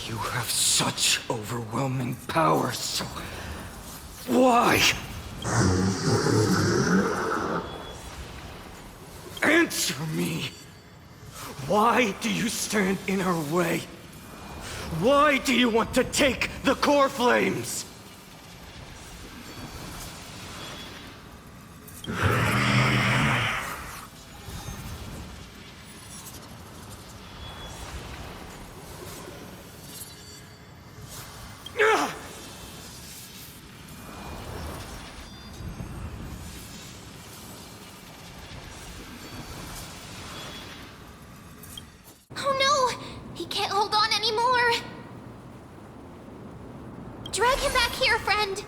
You have such overwhelming power, so why? Answer me! Why do you stand in our way? Why do you want to take the core flames? Drag him back here, friend!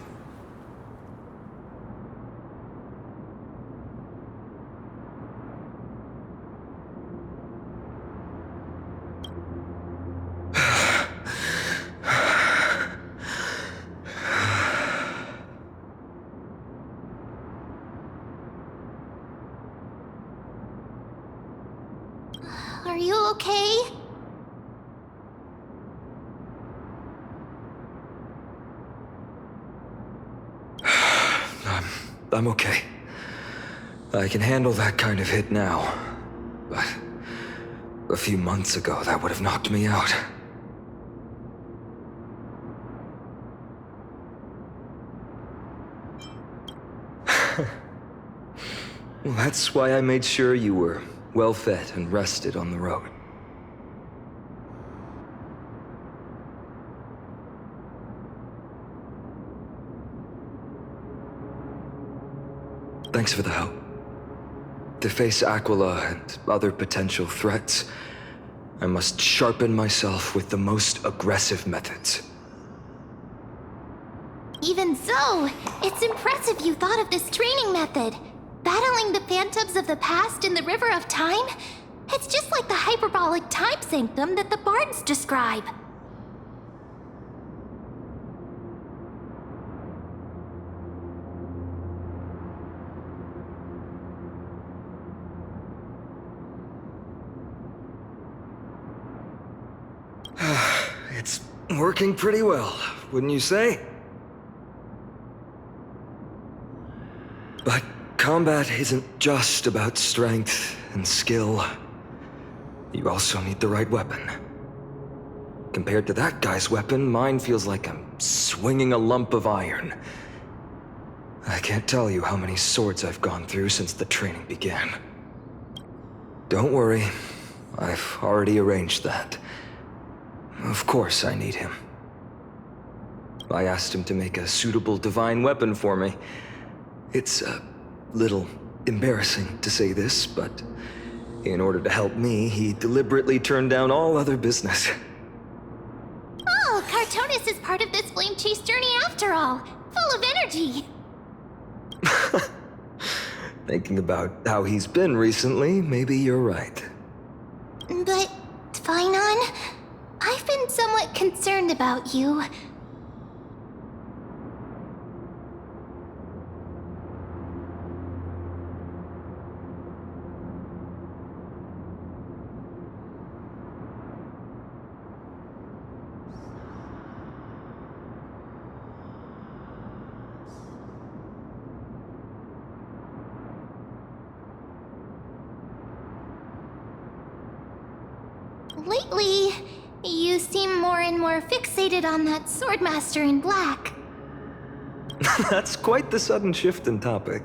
Are you okay? I'm okay. I can handle that kind of hit now. But a few months ago, that would have knocked me out. Well, that's why I made sure you were well-fed and rested on the road. Thanks for the help. To face Aquila and other potential threats, I must sharpen myself with the most aggressive methods. Even so, it's impressive you thought of this training method. Battling the phantoms of the past in the River of Time? It's just like the hyperbolic time sanctum that the bards describe. It's working pretty well, wouldn't you say? But combat isn't just about strength and skill. You also need the right weapon. Compared to that guy's weapon, mine feels like I'm swinging a lump of iron. I can't tell you how many swords I've gone through since the training began. Don't worry, I've already arranged that. Of course I need him. I asked him to make a suitable divine weapon for me. It's a little embarrassing to say this, but in order to help me, he deliberately turned down all other business. Oh, Cartonis is part of this flame chase journey after all. Full of energy. Thinking about how he's been recently, maybe you're right. But, Phainon, I've been somewhat concerned about you. Lately, you seem more and more fixated on that Swordmaster in black. That's quite the sudden shift in topic.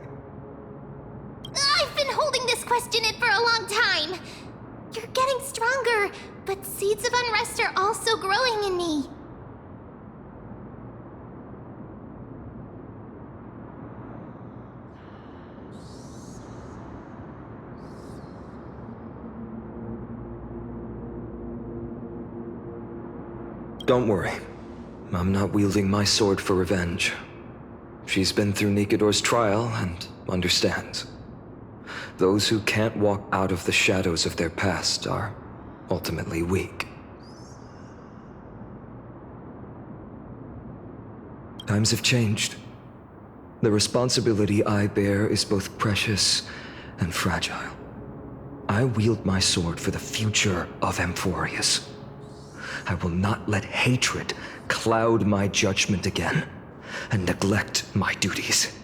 I've been holding this question in for a long time. You're getting stronger, but seeds of unrest are also growing in me. Don't worry. I'm not wielding my sword for revenge. She's been through Nikidor's trial and understands. Those who can't walk out of the shadows of their past are ultimately weak. Times have changed. The responsibility I bear is both precious and fragile. I wield my sword for the future of Amphorius. I will not let hatred cloud my judgment again and neglect my duties.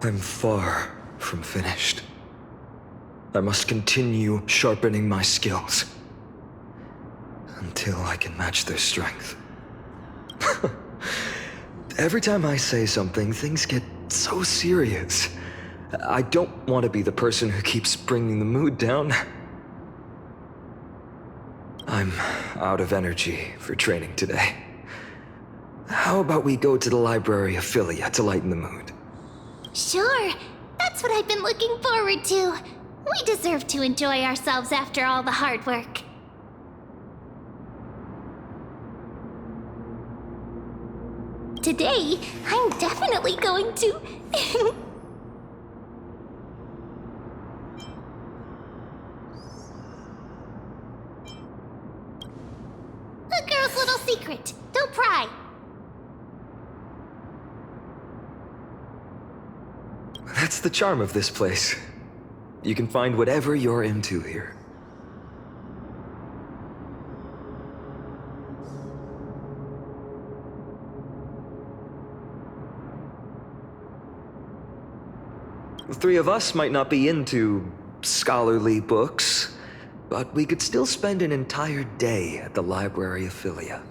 I'm far from finished. I must continue sharpening my skills until I can match their strength. Every time I say something, things get so serious. I don't want to be the person who keeps bringing the mood down. I'm out of energy for training today. How about we go to the library of Philia to lighten the mood? Sure, that's what I've been looking forward to. We deserve to enjoy ourselves after all the hard work. Today, I'm definitely going to... A girl's little secret. Don't pry. That's the charm of this place. You can find whatever you're into here. The three of us might not be into scholarly books, but we could still spend an entire day at the Library of Philia.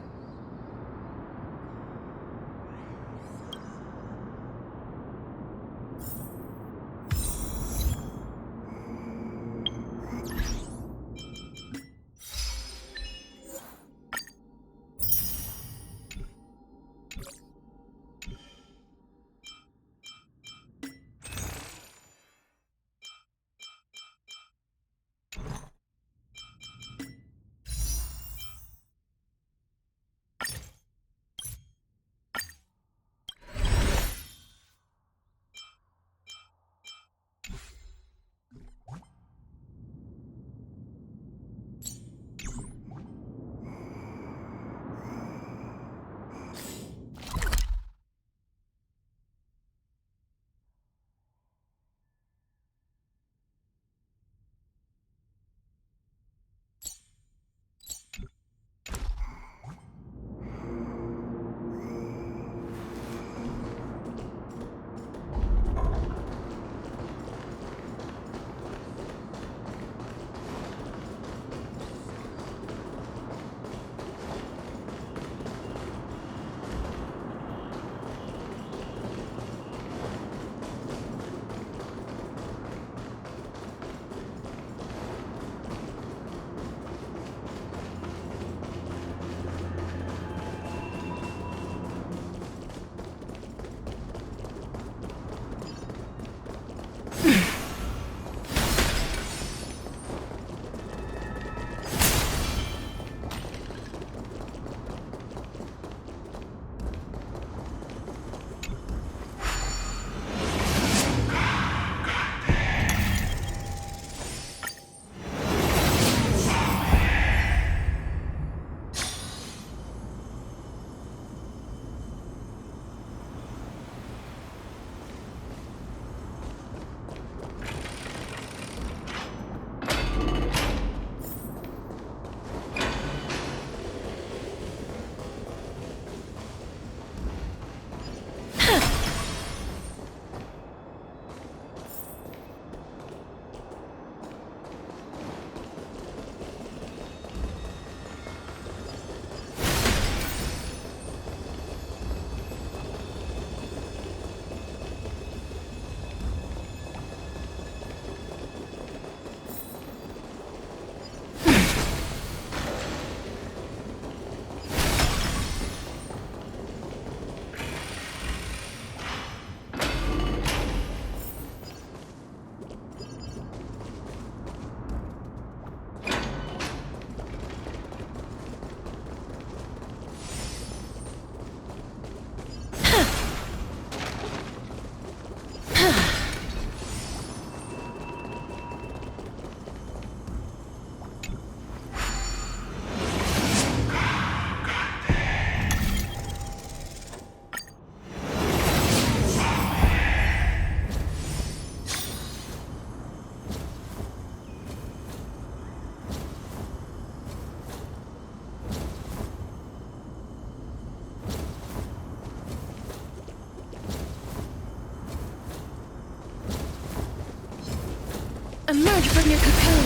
Emerge from your cocoon.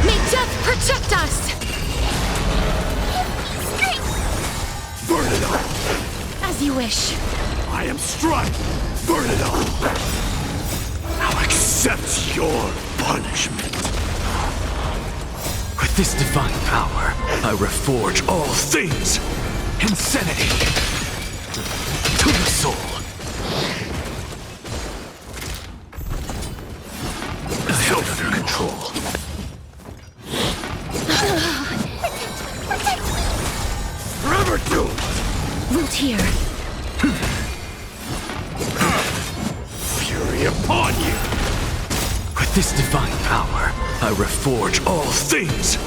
May death protect us! Burn it all! As you wish. I am Strife! Burn it all! Now accept your punishment. With this divine power, I reforge all things. Insanity to the soul. I have it under control. Forever doomed! Root here. Fury upon you! With this divine power, I reforge all things.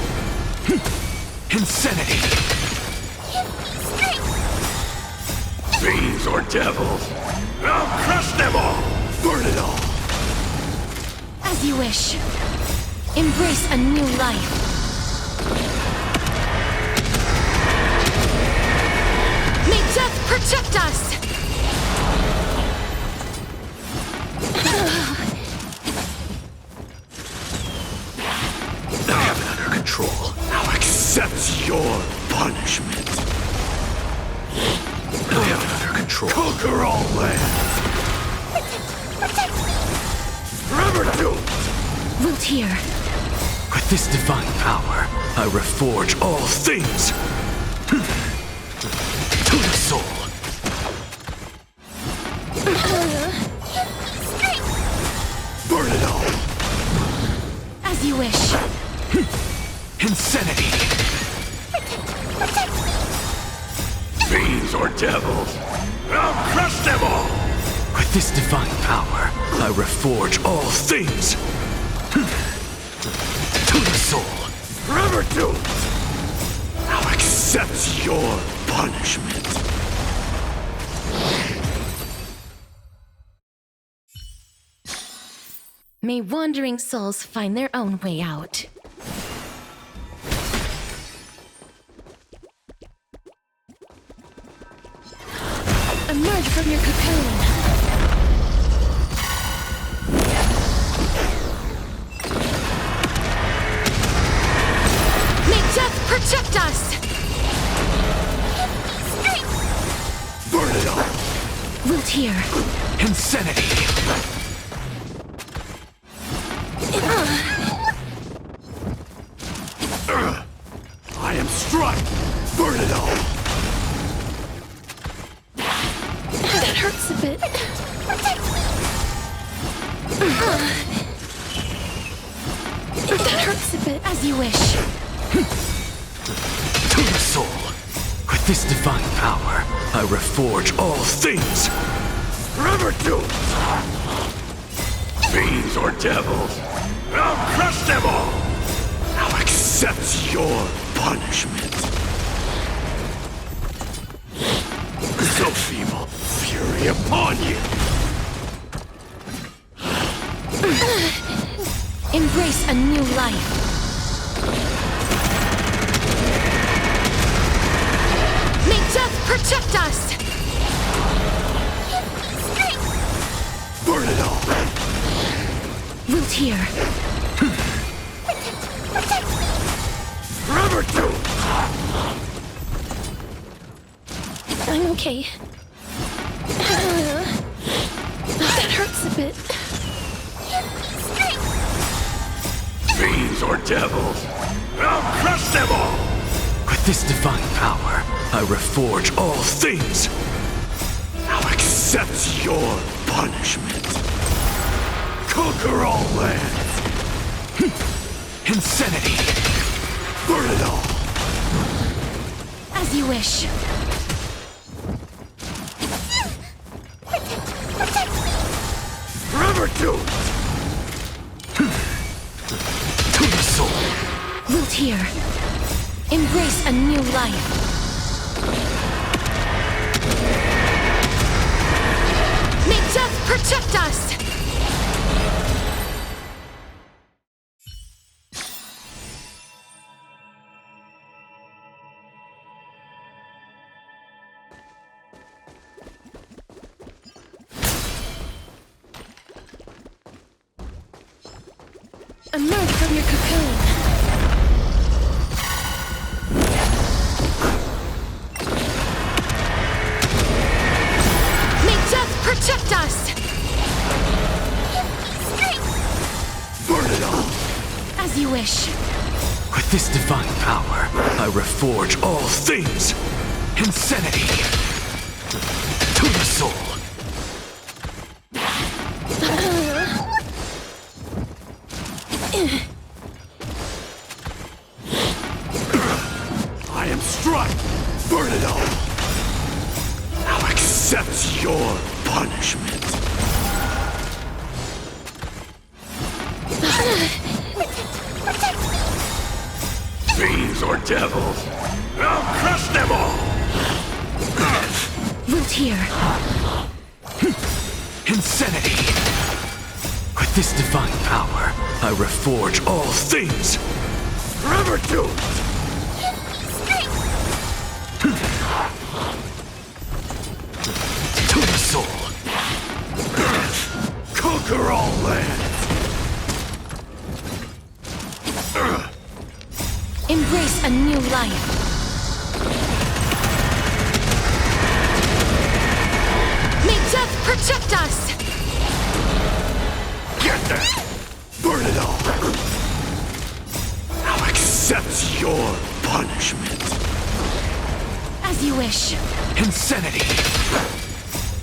Insanity. Fiends or devils! I'll crush them all! Burn it all! As you wish. Embrace a new life. May death protect us! I have it under control. Now accept your punishment. I have it under control. Conquer all lands! Forever doomed! Root here. With this divine power, I reforge all things. To the soul. Burn it all! As you wish. Insanity. Fiends or devils! I'll crush them all! With this divine power, I reforge all things. To the soul. Forever doomed! Now accept your punishment. May wandering souls find their own way out. Emerge from your cocoon. May death protect us! Burn it all! Root here. Insanity. I am Strife! Burn it all! That hurts a bit. That hurts a bit. As you wish. To the soul. With this divine power, I reforge all things. Forever doomed! Fiends or devils! I'll crush them all! Now accept your punishment. So feeble, fury upon you! Embrace a new life. May death protect us! Burn it all! Root here. Forever doomed! I'm okay. That hurts a bit. Fiends or devils! I'll crush them all! With this divine power, I reforge all things. Now accept your punishment. Conquer all lands! Insanity. Burn it all! As you wish. Forever doomed! To the soul. Root here. Embrace a new life. May death protect us! Emerge from your cocoon. May death protect us! Burn it all! As you wish. With this divine power, I reforge all things! Insanity! To the soul! I am struck! Burn it all! Now accept your punishment! Fiends or devils! I'll crush them all! Root here. Insanity! With this divine power, I reforge all things! Forever doomed! To the soul! Conquer all lands! Embrace a new life. May death protect us! Get there! Burn it all! Now accept your punishment! As you wish. Insanity!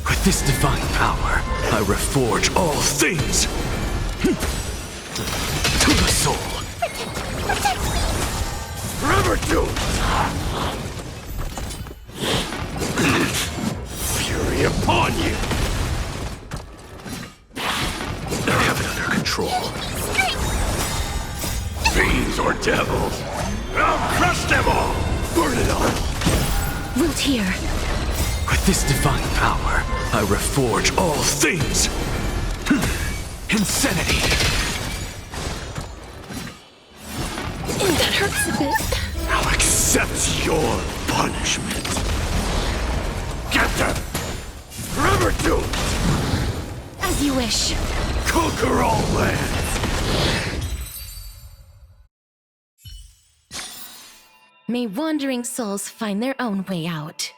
With this divine power, I reforge all things! To the soul! Forever doomed! Fury upon you! I have it under control. Fiends or devils! I'll crush them all! Burn it all! Root here. With this divine power, I reforge all things! Insanity! That hurts a bit. Now accept your punishment! Get them! Forever doomed! As you wish. Conquer all lands! May wandering souls find their own way out.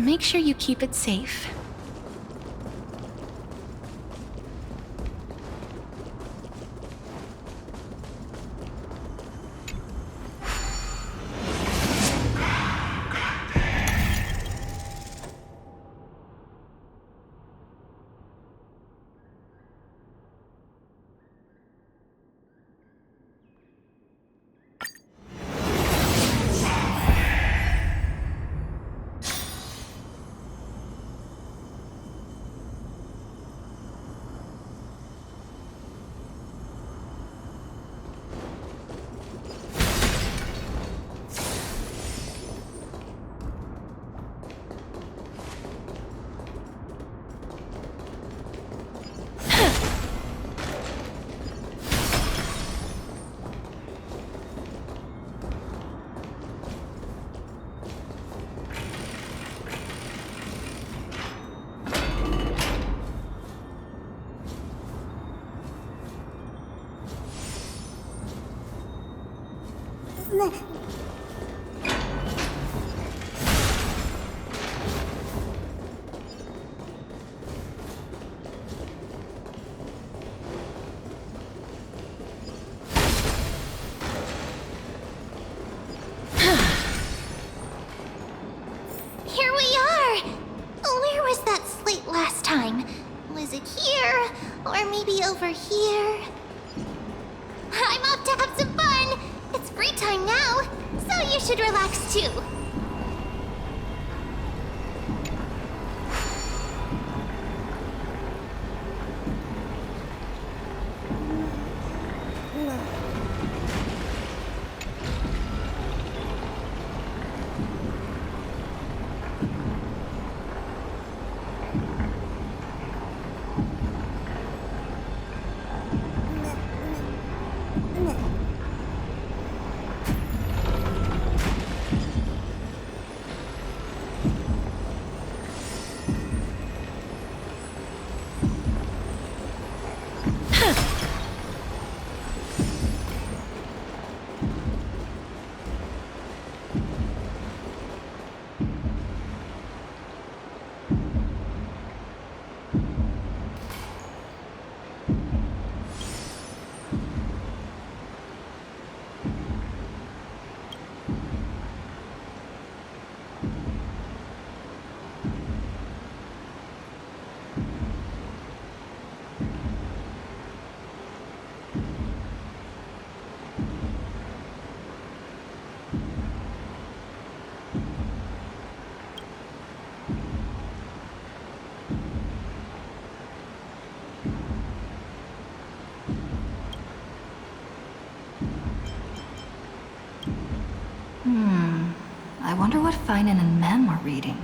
make sure you keep it safe. Here we are! Where was that slate last time? Was it here? Or maybe over here? I'm off to have some fun! It's free time now, so you should relax too. I wonder what Phainon and Mem were reading.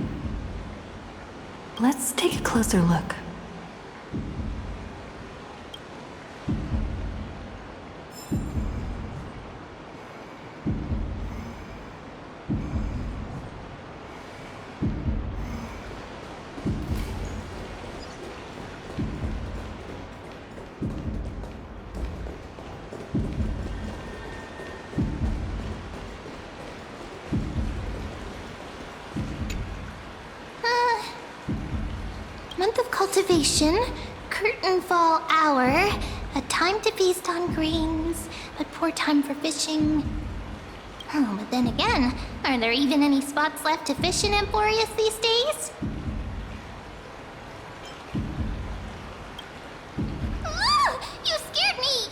Let's take a closer look. Month of cultivation, curtain fall hour, a time to feast on grains, but poor time for fishing. Oh, but then again, are there even any spots left to fish in Emporius these days? Ah, you scared me!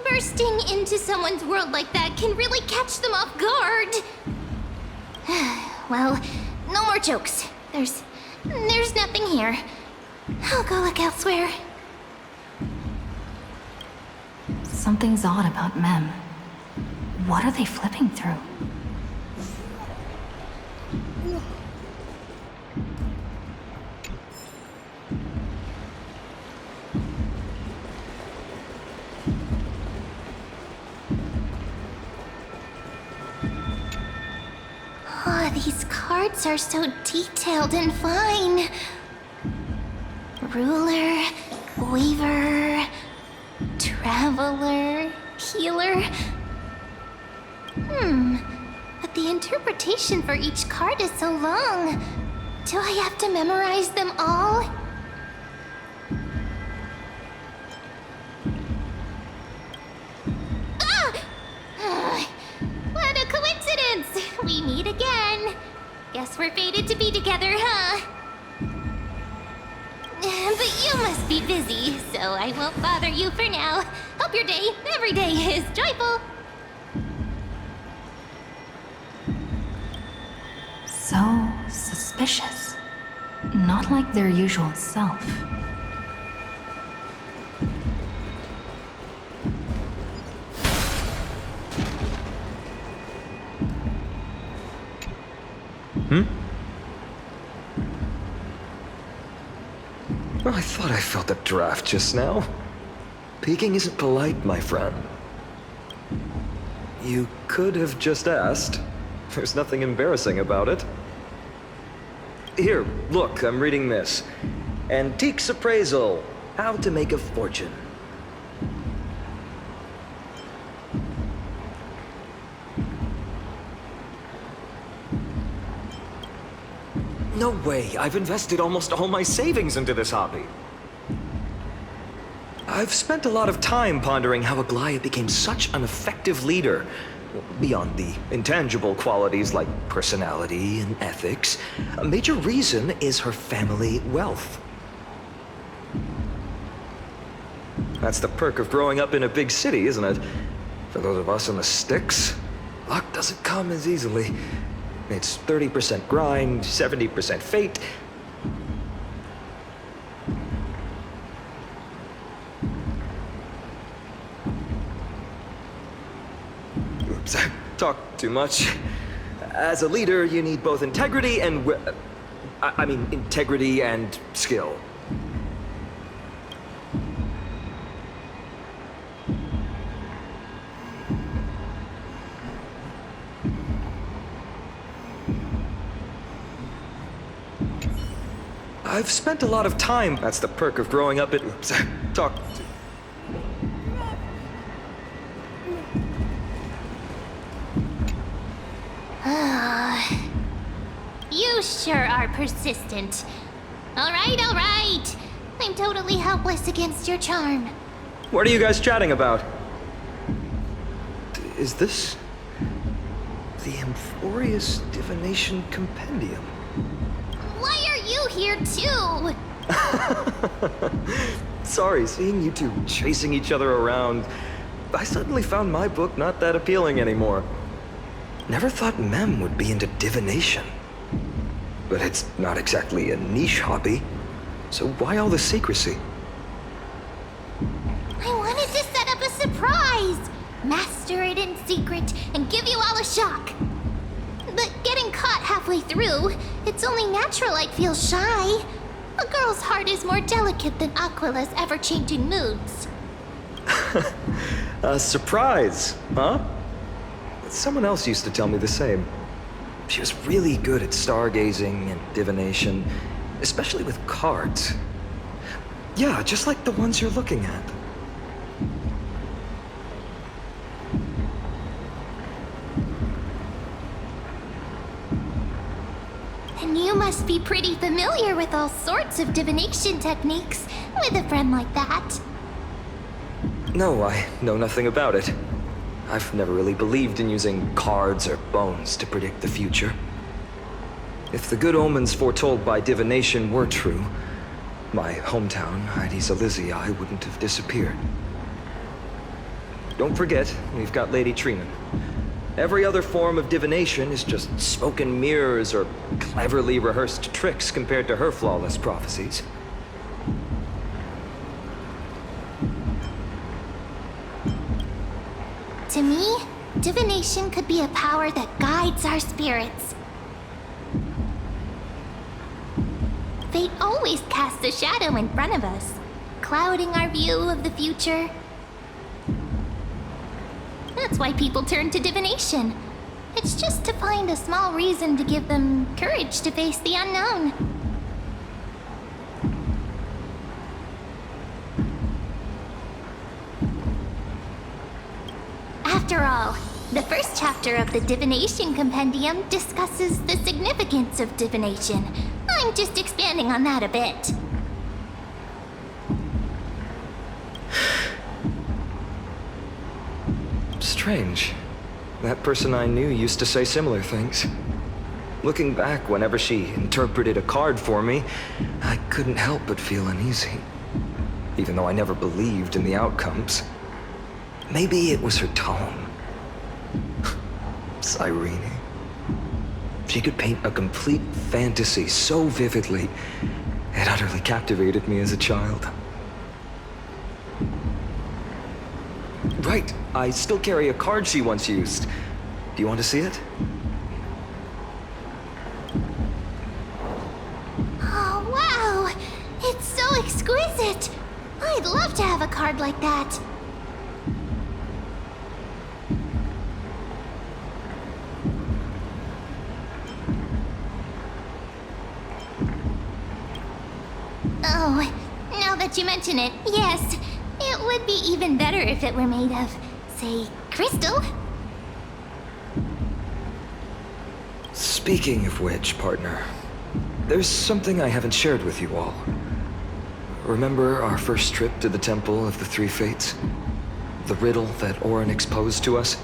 Bursting into someone's world like that can really catch them off guard. Well, no more jokes. There's nothing here. I'll go look elsewhere. Something's odd about Mem. What are they flipping through? Oh, these cards are so detailed and fine. Ruler, weaver, traveler, healer. A the interpretation for each card is so long. Do I have to memorize them all? Ah! What a coincidence! We meet again. Guess we're fated to be together, huh? But you must be busy, so I won't bother you for now. Hope your day, every day, is joyful. So suspicious. Not like their usual self. Well, I thought I felt a draft just now. Peeking isn't polite, my friend. You could have just asked. There's nothing embarrassing about it. Here, look, I'm reading this. Antiques Appraisal. How to Make a Fortune. No way, I've invested almost all my savings into this hobby. I've spent a lot of time pondering how Aquila became such an effective leader. Beyond the intangible qualities like personality and ethics, a major reason is her family wealth. That's the perk of growing up in a big city, isn't it? For those of us in the sticks, luck doesn't come as easily. It's 30% grind, 70% fate. Oops, I talked too much. As a leader, you need both integrity and integrity and skill. I've spent a lot of time. That's the perk of growing up in. Oops, I talked. You sure are persistent. All right. I'm totally helpless against your charm. What are you guys chatting about? Is this the Amphorious Divination Compendium? Why are you here too? Sorry, seeing you two chasing each other around, I suddenly found my book not that appealing anymore. Never thought Mem would be into divination. But it's not exactly a niche hobby, so why all the secrecy? I wanted to set up a surprise! Master it in secret and give you all a shock. But getting caught halfway through, it's only natural I'd feel shy. A girl's heart is more delicate than Aquila's ever-changing moods. A surprise, huh? Someone else used to tell me the same. She was really good at stargazing and divination, especially with cards. Yeah, just like the ones you're looking at. And you must be pretty familiar with all sorts of divination techniques with a friend like that. No, I know nothing about it. I've never really believed in using cards or bones to predict the future. If the good omens foretold by divination were true, my hometown, Hydes Elysiae, wouldn't have disappeared. Don't forget, we've got Lady Trinan. Every other form of divination is just smoke and mirrors or cleverly rehearsed tricks compared to her flawless prophecies. To me, divination could be a power that guides our spirits. Fate always casts a shadow in front of us, clouding our view of the future. That's why people turn to divination. It's just to find a small reason to give them courage to face the unknown. After all, The first chapter of the Divination Compendium discusses the significance of divination. I'm just expanding on that a bit. Strange. That person I knew used to say similar things. Looking back, whenever she interpreted a card for me, I couldn't help but feel uneasy. Even though I never believed in the outcomes. Maybe it was her tone. Cyrene. She could paint a complete fantasy so vividly, it utterly captivated me as a child. Right, I still carry a card she once used. Do you want to see it? Oh, wow! It's so exquisite! I'd love to have a card like that. Oh, now that you mention it, yes. It would be even better if it were made of, say, crystal. Speaking of which, partner, there's something I haven't shared with you all. Remember our first trip to the Temple of the Three Fates? The riddle that Orynyx posed to us?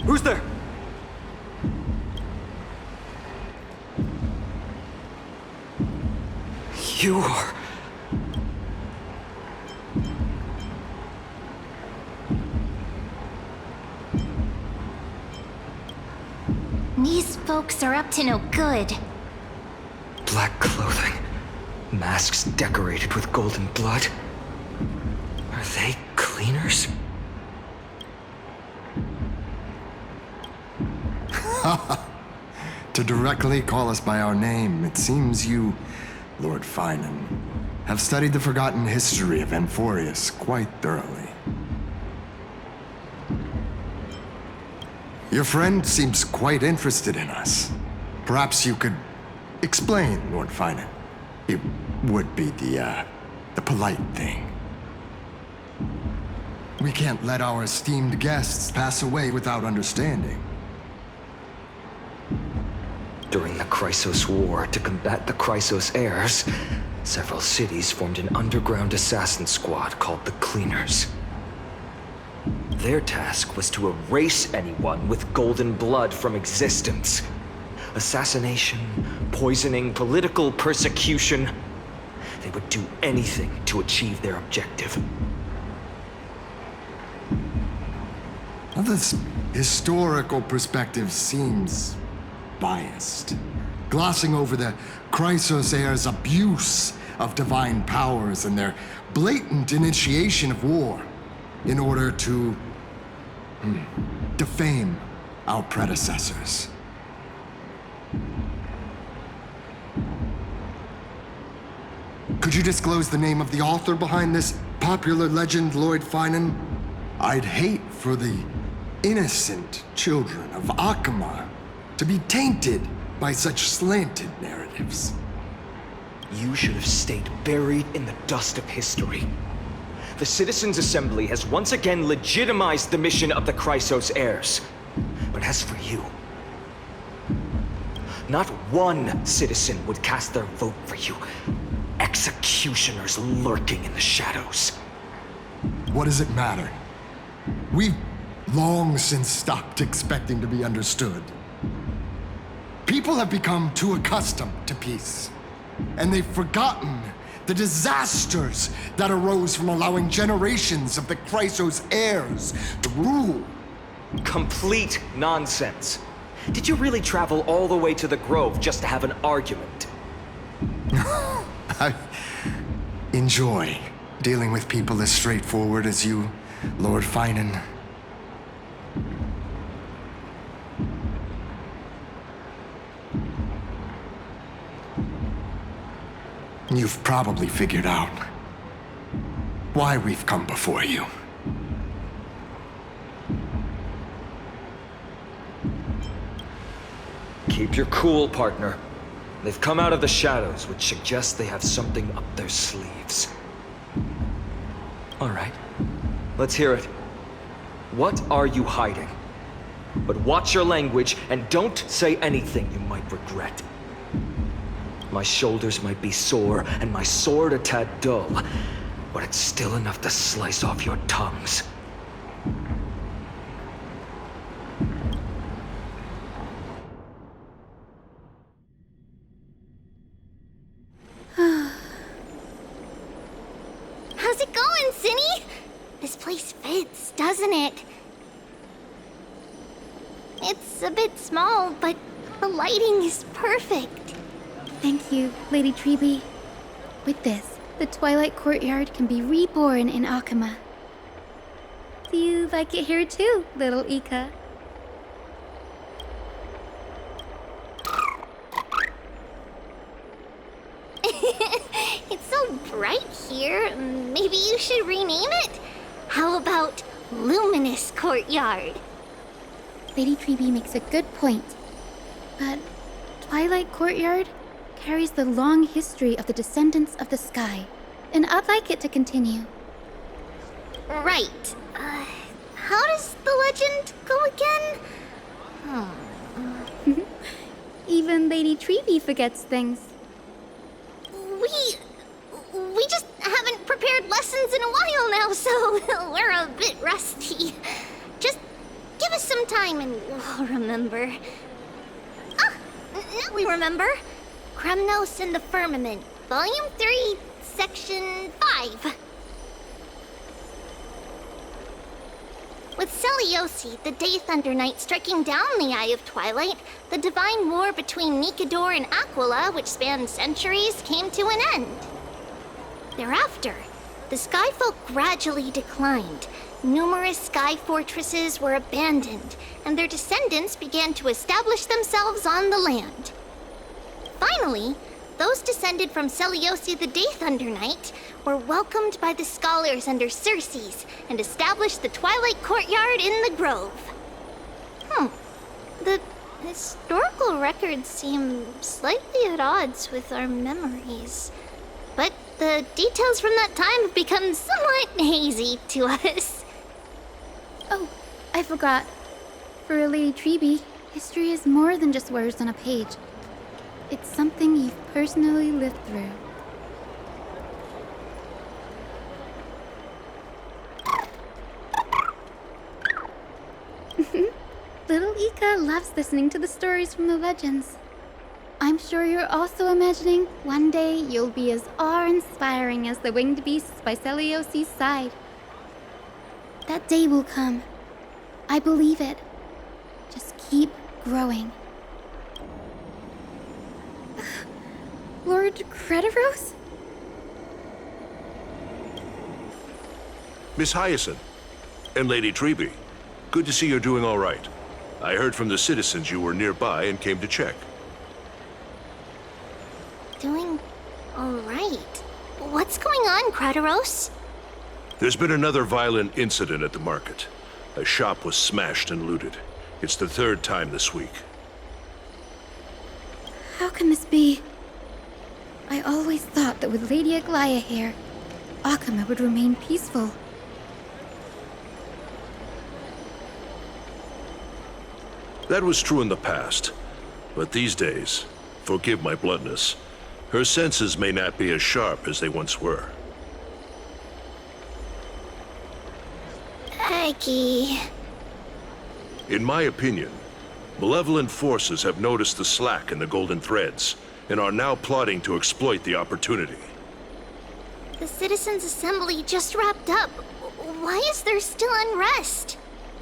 Who's there? You are... These folks are up to no good. Black clothing, masks decorated with golden blood. Are they cleaners? To directly call us by our name, it seems you, Lord Phainon, have studied the forgotten history of Amphorius quite thoroughly. Your friend seems quite interested in us. Perhaps you could explain, Lord Phainon. It would be the polite thing. We can't let our esteemed guests pass away without understanding. During the Chrysos War, to combat the Chrysos heirs, several cities formed an underground assassin squad called the Cleaners. Their task was to erase anyone with golden blood from existence. Assassination, poisoning, political persecution. They would do anything to achieve their objective. Well, this historical perspective seems biased, glossing over the Chrysos heirs' abuse of divine powers and their blatant initiation of war in order to defame our predecessors. Could you disclose the name of the author behind this popular legend, Lord Phainon? I'd hate for the innocent children of Aquila to be tainted by such slanted narratives. You should have stayed buried in the dust of history. The Citizens' Assembly has once again legitimized the mission of the Chrysos heirs. But as for you, not one citizen would cast their vote for you. Executioners lurking in the shadows. What does it matter? We've long since stopped expecting to be understood. People have become too accustomed to peace, and they've forgotten the disasters that arose from allowing generations of the Chrysos heirs to rule. Complete nonsense. Did you really travel all the way to the Grove just to have an argument? I enjoy dealing with people as straightforward as you, Lord Phainon. You've probably figured out why we've come before you. Keep your cool, partner. They've come out of the shadows, which suggests they have something up their sleeves. All right. Let's hear it. What are you hiding? But watch your language and don't say anything you might regret. My shoulders might be sore and my sword a tad dull, but it's still enough to slice off your tongues. How's it going, Cinny? This place fits, doesn't it? It's a bit small, but the lighting is perfect. Thank you, Lady Treby. With this, the Twilight Courtyard can be reborn in Akama. Do you like it here too, little Ika? It's so bright here. Maybe you should rename it? How about Luminous Courtyard? Lady Treby makes a good point. But Twilight Courtyard carries the long history of the descendants of the sky, and I'd like it to continue. Right. How does the legend go again? Even Lady Treby forgets things. We just haven't prepared lessons in a while now, so we're a bit rusty. Just give us some time and we'll remember. Ah, now we remember. Kremnos and the Firmament, Volume 3, Section 5. With Seliosi, the Day Thunder Knight, striking down the Eye of Twilight, the divine war between Nikador and Aquila, which spanned centuries, came to an end. Thereafter, the Skyfolk gradually declined. Numerous sky fortresses were abandoned, and their descendants began to establish themselves on the land. Finally, those descended from Seliosi the Day Thunder Knight were welcomed by the scholars under Circes and established the Twilight Courtyard in the Grove. The historical records seem slightly at odds with our memories, but the details from that time have become somewhat hazy to us. Oh, I forgot. For Lady Treby, history is more than just words on a page. It's something you've personally lived through. Little Ika loves listening to the stories from the legends. I'm sure you're also imagining one day you'll be as awe-inspiring as the winged beasts by Seliosi's side. That day will come. I believe it. Just keep growing. Lord Crediros? Miss Hyacinth and Lady Treby, good to see you're doing all right. I heard from the citizens you were nearby and came to check. Doing all right. What's going on, Crediros? There's been another violent incident at the market. A shop was smashed and looted. It's the third time this week. How can this be? I always thought that with Lady Aglaya here, Akama would remain peaceful. That was true in the past. But these days, forgive my bluntness, her senses may not be as sharp as they once were. Aggie. In my opinion, malevolent forces have noticed the slack in the Golden Threads and are now plotting to exploit the opportunity. The Citizens' Assembly just wrapped up. Why is there still unrest?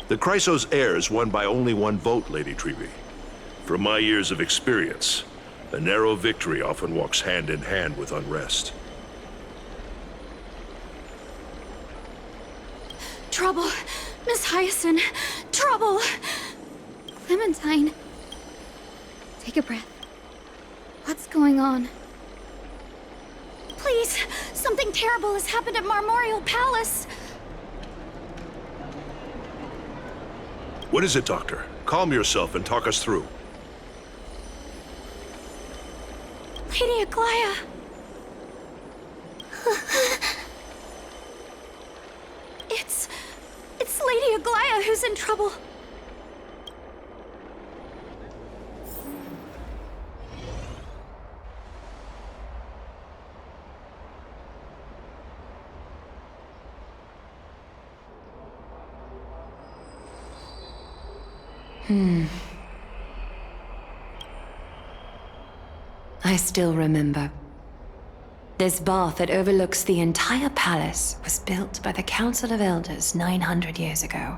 The Chrysos heirs won by only one vote, Lady Treby. From my years of experience, a narrow victory often walks hand in hand with unrest. Trouble! Miss Hyacinth! Trouble! Clementine! Take a breath. What's going on? Please! Something terrible has happened at Marmorial Palace! What is it, Doctor? Calm yourself and talk us through. Lady Aglaya! Aglia who's in trouble. I still remember. This bath that overlooks the entire palace was built by the Council of Elders 900 years ago.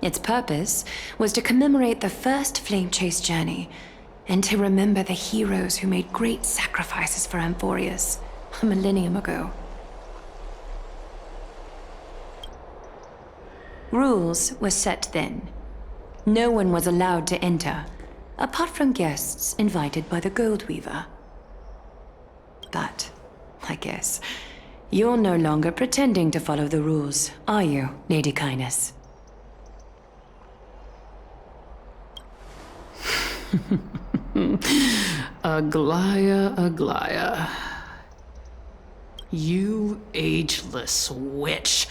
Its purpose was to commemorate the first flame chase journey, and to remember the heroes who made great sacrifices for Amphorius a millennium ago. Rules were set then. No one was allowed to enter, apart from guests invited by the Gold Weaver. But, I guess, you're no longer pretending to follow the rules, are you, Lady Kindness? Aglia, Aglia. You ageless witch,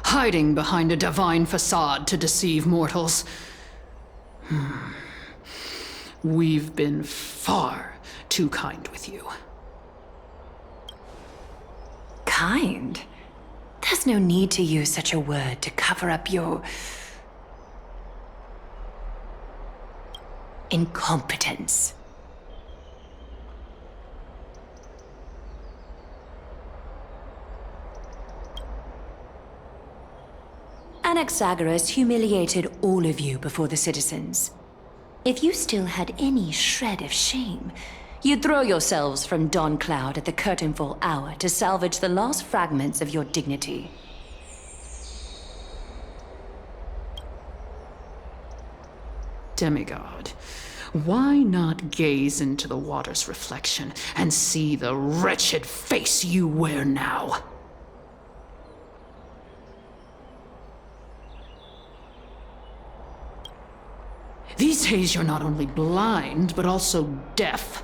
hiding behind a divine facade to deceive mortals. We've been far too kind with you. Kind? There's no need to use such a word to cover up your incompetence. Anaxagoras humiliated all of you before the citizens. If you still had any shred of shame, you'd throw yourselves from dawn cloud at the curtainfall hour to salvage the last fragments of your dignity. Demigod, why not gaze into the water's reflection and see the wretched face you wear now? These days you're not only blind, but also deaf.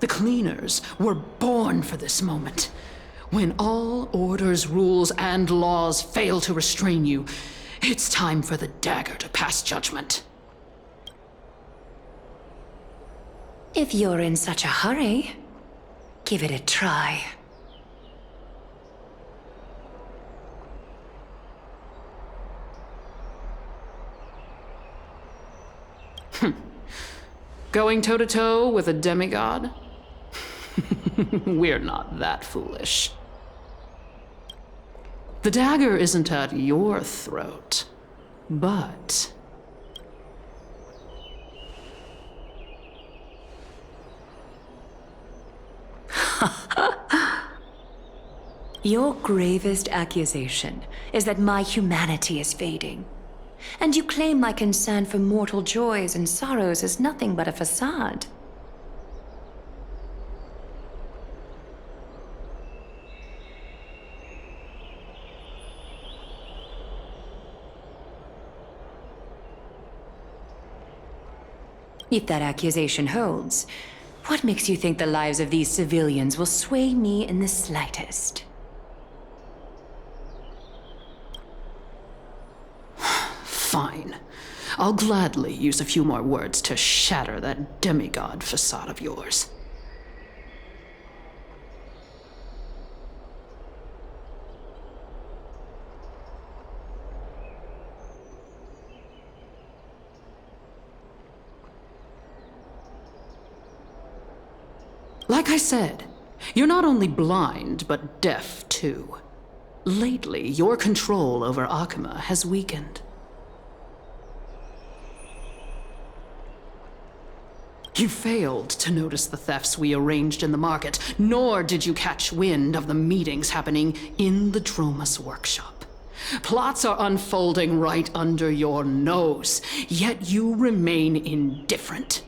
The cleaners were born for this moment. When all orders, rules, and laws fail to restrain you, it's time for the dagger to pass judgment. If you're in such a hurry, give it a try. Going toe-to-toe with a demigod? We're not that foolish. The dagger isn't at your throat, but... Your gravest accusation is that my humanity is fading. And you claim my concern for mortal joys and sorrows is nothing but a facade. If that accusation holds, what makes you think the lives of these civilians will sway me in the slightest? Fine. I'll gladly use a few more words to shatter that demigod facade of yours. Like I said, you're not only blind, but deaf too. Lately, your control over Aquila has weakened. You failed to notice the thefts we arranged in the market, nor did you catch wind of the meetings happening in the Dromus workshop. Plots are unfolding right under your nose, yet you remain indifferent.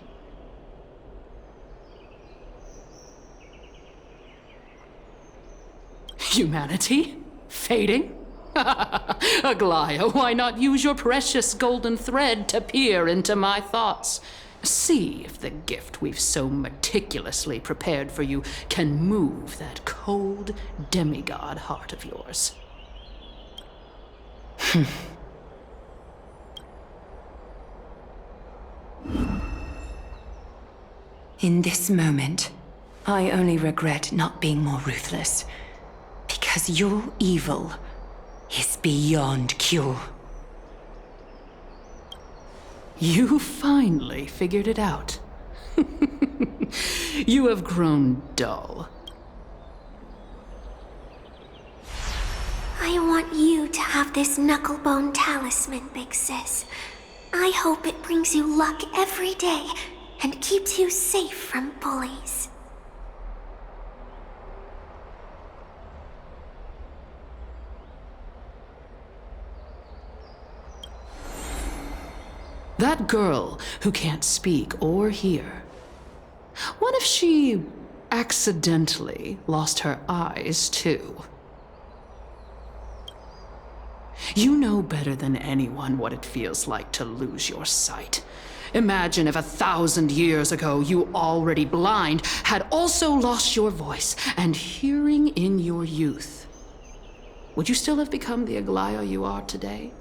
Humanity? Fading? Aglia, why not use your precious golden thread to peer into my thoughts? See if the gift we've so meticulously prepared for you can move that cold demigod heart of yours. In this moment, I only regret not being more ruthless, because your evil is beyond cure. You finally figured it out. You have grown dull. I want you to have this knucklebone talisman, Big Sis. I hope it brings you luck every day and keeps you safe from bullies. That girl who can't speak or hear. What if she accidentally lost her eyes, too? You know better than anyone what it feels like to lose your sight. Imagine if 1,000 years ago you, already blind, had also lost your voice and hearing in your youth. Would you still have become the Aglaia you are today?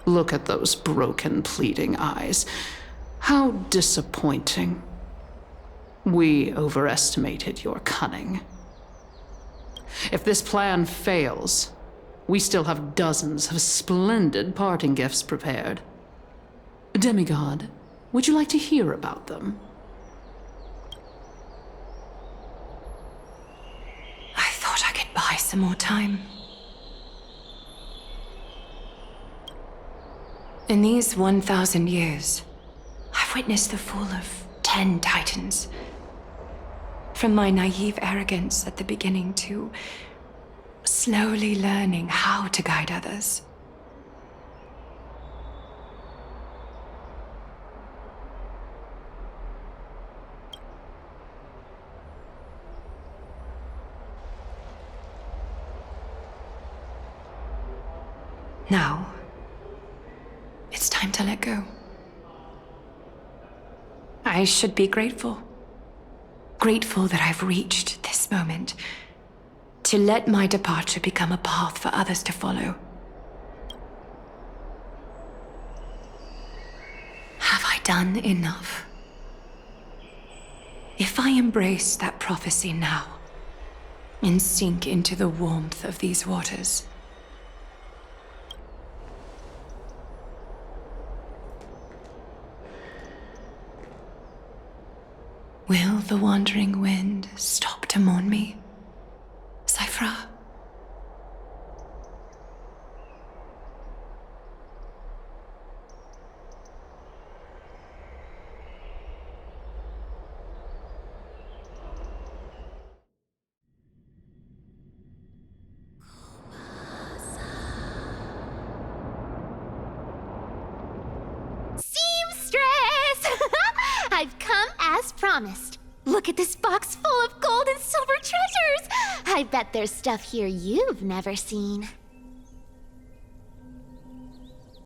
Look at those broken, pleading eyes. How disappointing. We overestimated your cunning. If this plan fails, we still have dozens of splendid parting gifts prepared. Demigod, would you like to hear about them? I thought I could buy some more time. In these 1,000 years, I've witnessed the fall of 10 titans. From my naive arrogance at the beginning to slowly learning how to guide others. Now, it's time to let go. I should be grateful. Grateful that I've reached this moment. To let my departure become a path for others to follow. Have I done enough? If I embrace that prophecy now, and sink into the warmth of these waters, will the wandering wind stop to mourn me, Cyphra? Seamstress! I've come as promised. Look at this box full of gold and silver treasures! I bet there's stuff here you've never seen.